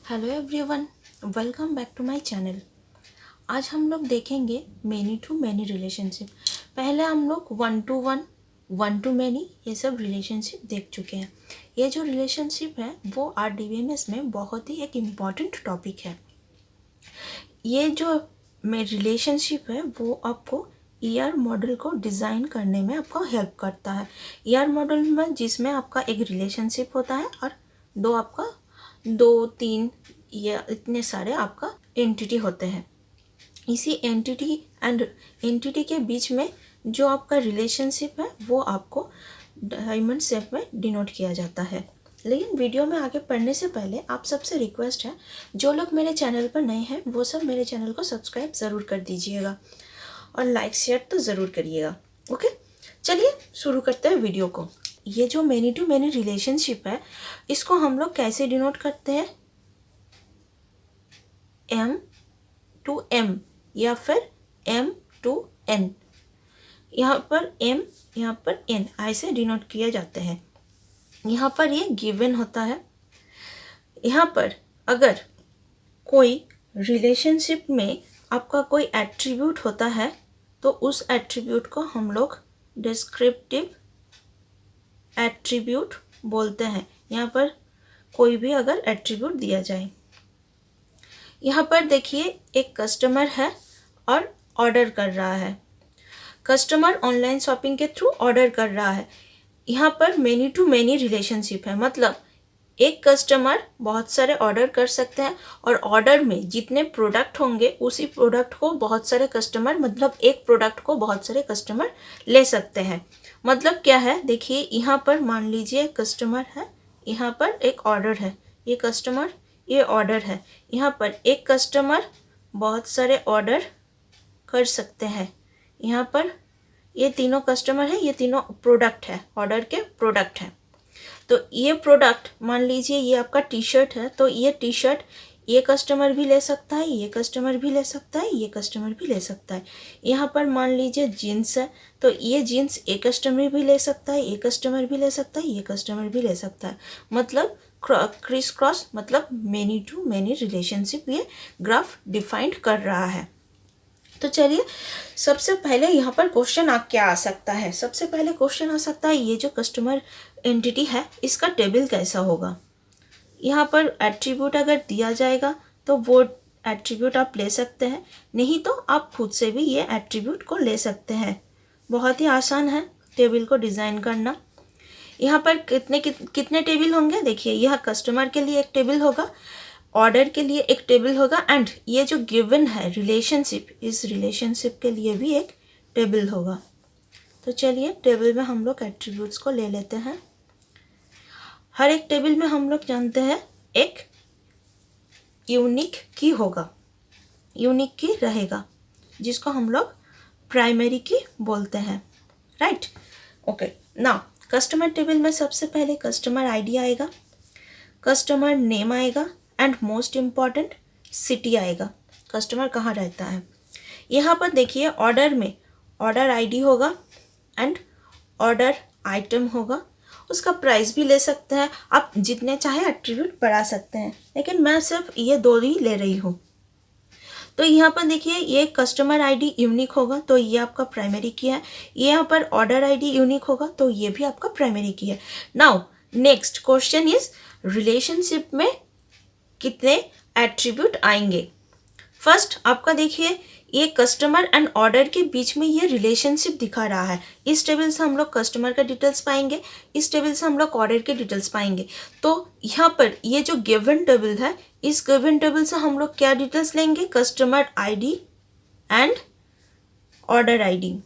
Hello everyone, welcome back to my channel. आज हम लोग देखेंगे मैनी टू मैनी रिलेशनशिप। पहले हम लोग वन टू मैनी ये सब रिलेशनशिप देख चुके हैं। ये जो रिलेशनशिप है वो RDBMS में बहुत ही एक इम्पॉर्टेंट टॉपिक है। ये जो रिलेशनशिप है वो आपको ER मॉडल को डिज़ाइन करने में आपको हेल्प करता है। ER मॉडल में जिसमें आपका एक रिलेशनशिप होता है और दो तीन या इतने सारे आपका एंटिटी होते हैं। इसी एंटिटी के बीच में जो आपका रिलेशनशिप है वो आपको डायमंड शेप में डिनोट किया जाता है। लेकिन वीडियो में आगे पढ़ने से पहले आप सबसे रिक्वेस्ट है, जो लोग मेरे चैनल पर नए हैं वो सब मेरे चैनल को सब्सक्राइब ज़रूर कर दीजिएगा और लाइक शेयर तो ज़रूर करिएगा। ओके, चलिए शुरू करते हैं वीडियो को। ये जो मैनी टू मैनी रिलेशनशिप है इसको हम लोग कैसे डिनोट करते हैं, M टू M या फिर M टू N। यहाँ पर M, यहाँ पर N ऐसे डिनोट किया जाते हैं। यहाँ पर ये गिवन होता है। यहाँ पर अगर कोई रिलेशनशिप में आपका कोई एट्रीब्यूट होता है तो उस एट्रीब्यूट को हम लोग डिस्क्रिप्टिव एट्रीब्यूट बोलते हैं। यहाँ पर कोई भी अगर एट्रीब्यूट दिया जाए, यहाँ पर देखिए एक कस्टमर है और ऑर्डर कर रहा है। कस्टमर ऑनलाइन शॉपिंग के थ्रू ऑर्डर कर रहा है। यहाँ पर मैनी टू मैनी रिलेशनशिप है, मतलब एक कस्टमर बहुत सारे ऑर्डर कर सकते हैं और ऑर्डर में जितने प्रोडक्ट होंगे उसी प्रोडक्ट को बहुत सारे कस्टमर, मतलब एक प्रोडक्ट को बहुत सारे कस्टमर ले सकते हैं। मतलब क्या है, देखिए यहाँ पर मान लीजिए कस्टमर है, यहाँ पर एक ऑर्डर है, ये कस्टमर ये ऑर्डर है। यहाँ पर एक कस्टमर बहुत सारे ऑर्डर कर सकते हैं। यहाँ पर ये तीनों कस्टमर है, ये तीनों प्रोडक्ट है, ऑर्डर के प्रोडक्ट हैं। तो ये प्रोडक्ट मान लीजिए ये आपका टी शर्ट है, तो ये टी शर्ट ये कस्टमर भी ले सकता है, ये कस्टमर भी ले सकता है, ये कस्टमर भी ले सकता है। यहाँ पर मान लीजिए जीन्स है, तो ये जीन्स एक कस्टमर भी ले सकता है, ये कस्टमर भी ले सकता है, ये कस्टमर भी ले सकता है। मतलब क्रिस क्रॉस, मतलब मैनी टू मैनी रिलेशनशिप ये ग्राफ डिफाइंड कर रहा है। तो चलिए सबसे पहले यहाँ पर क्वेश्चन क्या आ सकता है, सबसे पहले क्वेश्चन आ सकता है ये जो कस्टमर एंटिटी है इसका टेबल कैसा होगा। यहाँ पर एट्रीब्यूट अगर दिया जाएगा तो वो एट्रीब्यूट आप ले सकते हैं, नहीं तो आप खुद से भी ये एट्रीब्यूट को ले सकते हैं। बहुत ही आसान है टेबल को डिज़ाइन करना। यहाँ पर कितने टेबल होंगे, देखिए यह कस्टमर के लिए एक टेबल होगा, ऑर्डर के लिए एक टेबल होगा एंड ये जो गिवन है रिलेशनशिप, इस रिलेशनशिप के लिए भी एक टेबल होगा। तो चलिए टेबल में हम लोग एट्रीब्यूट्स को ले लेते हैं। हर एक टेबल में हम लोग जानते हैं एक यूनिक की होगा, यूनिक की रहेगा जिसको हम लोग प्राइमरी की बोलते हैं, right. Okay, now customer table में सबसे पहले कस्टमर आईडी आएगा, कस्टमर नेम आएगा एंड मोस्ट इम्पॉर्टेंट सिटी आएगा, कस्टमर कहाँ रहता है। यहाँ पर देखिए ऑर्डर में ऑर्डर आईडी होगा एंड ऑर्डर आइटम होगा, उसका प्राइस भी ले सकते हैं, आप जितने चाहे एट्रीब्यूट बढ़ा सकते हैं, लेकिन मैं सिर्फ ये दो ही ले रही हूँ। तो यहाँ पर देखिए ये कस्टमर आईडी यूनिक होगा तो ये आपका प्राइमरी की है, ये यहाँ पर ऑर्डर आईडी यूनिक होगा तो ये भी आपका प्राइमरी की है। Now next question is relationship में कितने एट्रीब्यूट आएंगे। फर्स्ट आपका देखिए ये कस्टमर एंड ऑर्डर के बीच में ये रिलेशनशिप दिखा रहा है। इस टेबल से हम लोग कस्टमर का डिटेल्स पाएंगे, इस टेबल से हम लोग ऑर्डर के डिटेल्स पाएंगे। तो यहाँ पर ये जो गिवन टेबल है, इस गिवन टेबल से हम लोग क्या डिटेल्स लेंगे, customer ID and order ID.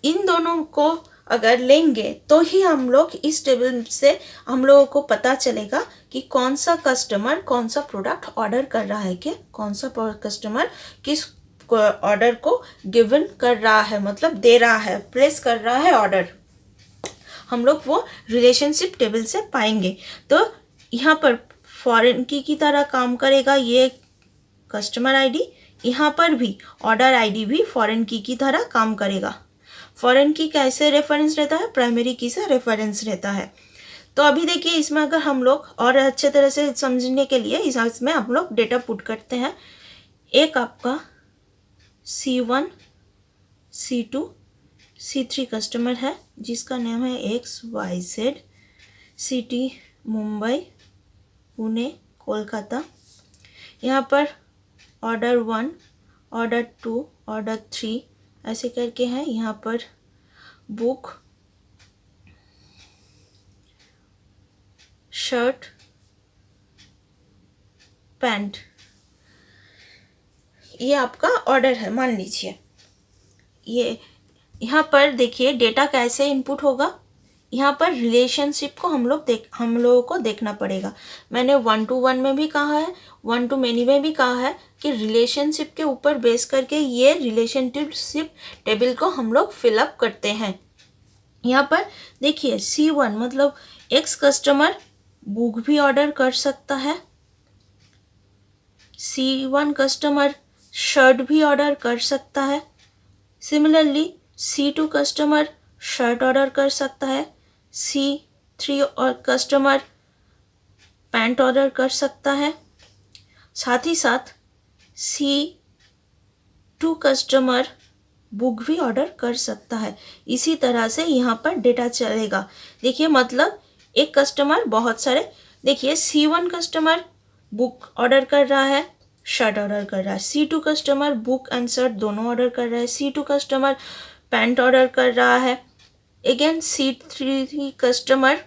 इन दोनों को अगर लेंगे तो ही हम लोग इस टेबल से हम लोगों को पता चलेगा कि कौन सा कस्टमर कौन सा प्रोडक्ट ऑर्डर कर रहा है, कि कौन सा कस्टमर किस ऑर्डर को गिवन कर रहा है, मतलब दे रहा है, प्लेस कर रहा है ऑर्डर। हम लोग वो रिलेशनशिप टेबल से पाएंगे। तो यहाँ पर फॉरेन की तरह काम करेगा ये कस्टमर आईडी, यहाँ पर भी ऑर्डर आईडी भी फॉरेन की तरह काम करेगा। फॉरेन की कैसे रेफरेंस रहता है, प्राइमरी की से रेफरेंस रहता है। तो अभी देखिए इसमें अगर हम लोग और अच्छे तरह से समझने के लिए इसमें हम लोग डेटा पुट करते हैं। एक आपका C1, C2, C3 कस्टमर है जिसका नेम है XYZ, सिटी मुंबई, पुणे, कोलकाता। यहाँ पर ऑर्डर 1, ऑर्डर 2, ऑर्डर 3 ऐसे करके हैं। यहाँ पर बुक शर्ट पैंट, ये आपका ऑर्डर है मान लीजिए। ये यहाँ पर देखिए डेटा कैसे इनपुट होगा। यहाँ पर रिलेशनशिप को हम लोगों को देखना पड़ेगा। मैंने 1 to 1 में भी कहा है, 1 to many में भी कहा है कि रिलेशनशिप के ऊपर बेस करके ये रिलेशनशिप टेबल को हम लोग फिलअप करते हैं। यहाँ पर देखिए C1 मतलब X कस्टमर बुक भी ऑर्डर कर सकता है, C1 कस्टमर शर्ट भी ऑर्डर कर सकता है। Similarly C2 customer shirt order कर सकता है, C3 और कस्टमर पैंट ऑर्डर कर सकता है। साथ ही साथ C2 कस्टमर बुक भी ऑर्डर कर सकता है। इसी तरह से यहाँ पर डेटा चलेगा। देखिए मतलब एक कस्टमर बहुत सारे, देखिए C1 कस्टमर बुक ऑर्डर कर रहा है, शर्ट ऑर्डर कर रहा है, C2 customer book and shirt दोनों ऑर्डर कर रहा है, C2 कस्टमर पैंट ऑर्डर कर रहा है। अगेन C3 कस्टमर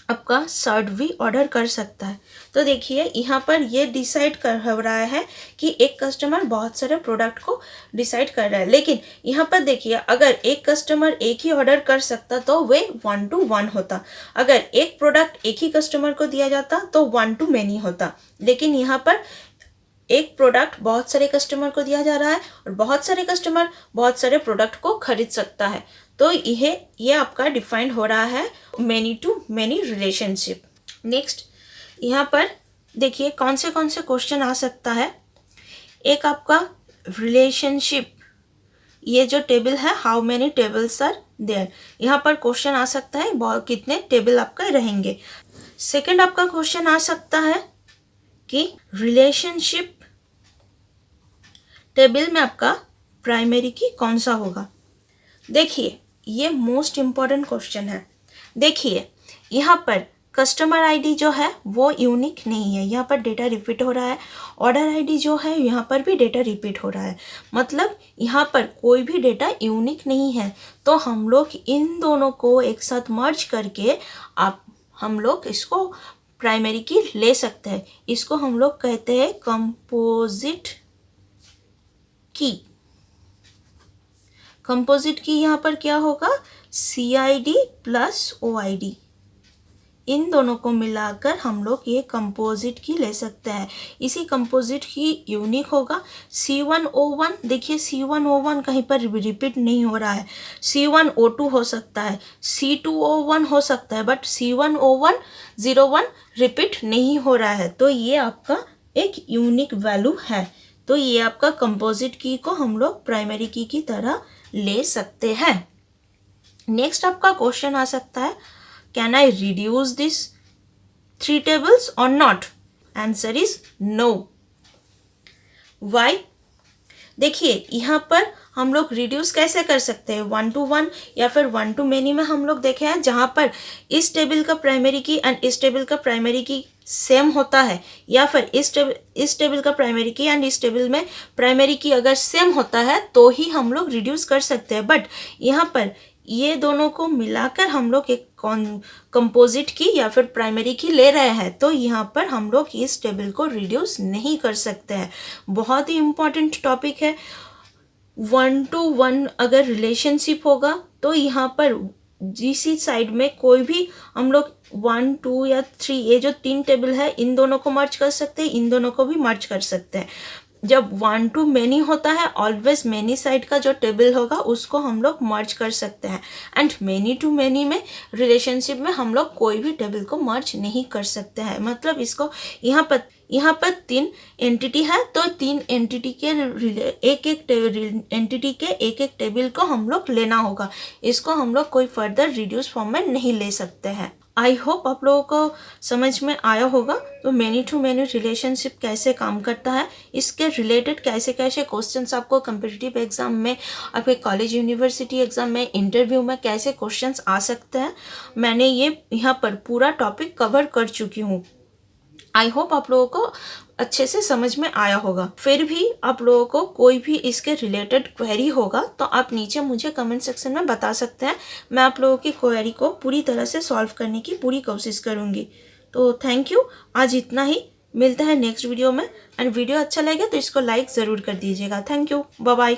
आपका शर्ट भी ऑर्डर कर सकता है। तो देखिए यहाँ पर ये डिसाइड कर हो रहा है कि एक कस्टमर बहुत सारे प्रोडक्ट को डिसाइड कर रहा है। लेकिन यहाँ पर देखिए अगर एक कस्टमर एक ही ऑर्डर कर सकता तो वे 1 to 1 होता। अगर एक प्रोडक्ट एक ही कस्टमर को दिया जाता तो 1 to many होता। लेकिन यहाँ पर एक प्रोडक्ट बहुत सारे कस्टमर को दिया जा रहा है और बहुत सारे कस्टमर बहुत सारे प्रोडक्ट को खरीद सकता है। तो ये आपका डिफाइंड हो रहा है many to many relationship. Next यहाँ पर देखिए कौन से क्वेश्चन आ सकता है। एक आपका रिलेशनशिप, ये जो टेबल है how many tables are there, यहाँ पर क्वेश्चन आ सकता है कितने टेबल आपका रहेंगे। सेकंड आपका क्वेश्चन आ सकता है कि रिलेशनशिप टेबल में आपका प्राइमरी की कौन सा होगा। देखिए ये मोस्ट इम्पॉर्टेंट क्वेश्चन है। देखिए यहाँ पर कस्टमर आईडी जो है वो यूनिक नहीं है, यहाँ पर डेटा रिपीट हो रहा है। ऑर्डर आईडी जो है यहाँ पर भी डेटा रिपीट हो रहा है, मतलब यहाँ पर कोई भी डेटा यूनिक नहीं है। तो हम लोग इन दोनों को एक साथ मर्ज करके हम लोग इसको प्राइमरी की ले सकते हैं। इसको हम लोग कहते हैं कंपोजिट की। कंपोजिट की यहाँ पर क्या होगा, CID प्लस OID, इन दोनों को मिलाकर हम लोग ये कंपोजिट की ले सकते हैं। इसी कंपोजिट की यूनिक होगा C1O1। देखिए C1O1 कहीं पर रिपीट नहीं हो रहा है, C1O2 हो सकता है, C2O1 हो सकता है, बट C1O101 रिपीट नहीं हो रहा है। तो ये आपका एक यूनिक वैल्यू है। तो ये आपका कंपोजिट की को हम लोग प्राइमरी की तरह ले सकते हैं। नेक्स्ट आपका क्वेश्चन आ सकता है, can I reduce this 3 tables or not? Answer is no. Why? देखिए यहाँ पर हम लोग रिड्यूस कैसे कर सकते हैं, 1 to 1 या फिर 1 to many में हम लोग देखे हैं, जहाँ पर इस टेबल का प्राइमरी की एंड इस टेबल का प्राइमरी की सेम होता है, या फिर इस टेबल का प्राइमरी की एंड इस टेबल में प्राइमरी की अगर सेम होता है तो ही हम लोग रिड्यूस कर सकते हैं। बट यहाँ पर ये दोनों को मिलाकर हम लोग एक कंपोजिट की या फिर प्राइमरी की ले रहे हैं, तो यहाँ पर हम लोग इस टेबल को रिड्यूस नहीं कर सकते हैं। बहुत ही इम्पॉर्टेंट टॉपिक है। 1 to 1 अगर रिलेशनशिप होगा तो यहाँ पर जिसी साइड में कोई भी हम लोग 1, 2 या 3, ये जो 3 टेबल है इन दोनों को मर्ज कर सकते हैं, इन दोनों को भी मर्ज कर सकते हैं। जब 1 to many होता है ऑलवेज many साइड का जो टेबल होगा उसको हम लोग मर्ज कर सकते हैं। एंड many to many में रिलेशनशिप में हम लोग कोई भी टेबल को मर्ज नहीं कर सकते हैं। मतलब इसको यहाँ पर 3 एंटिटी है तो 3 एंटिटी के एक एंटिटी के एक टेबल को हम लोग लेना होगा। इसको हम लोग कोई फर्दर रिड्यूस फॉर्म में नहीं ले सकते हैं। आई होप आप लोगों को समझ में आया होगा। तो मैनी टू मैनी रिलेशनशिप कैसे काम करता है, इसके रिलेटेड कैसे कैसे क्वेश्चंस आपको कम्पिटिटिव एग्जाम में, आपके कॉलेज यूनिवर्सिटी एग्जाम में, इंटरव्यू में कैसे क्वेश्चंस आ सकते हैं, मैंने ये यहाँ पर पूरा टॉपिक कवर कर चुकी हूँ। आई होप आप लोगों को अच्छे से समझ में आया होगा। फिर भी आप लोगों को कोई भी इसके रिलेटेड क्वेरी होगा तो आप नीचे मुझे कमेंट सेक्शन में बता सकते हैं। मैं आप लोगों की क्वेरी को पूरी तरह से सॉल्व करने की पूरी कोशिश करूँगी। तो थैंक यू, आज इतना ही। मिलता है नेक्स्ट वीडियो में। एंड वीडियो अच्छा लगे तो इसको लाइक ज़रूर कर दीजिएगा। Thank you, bye bye.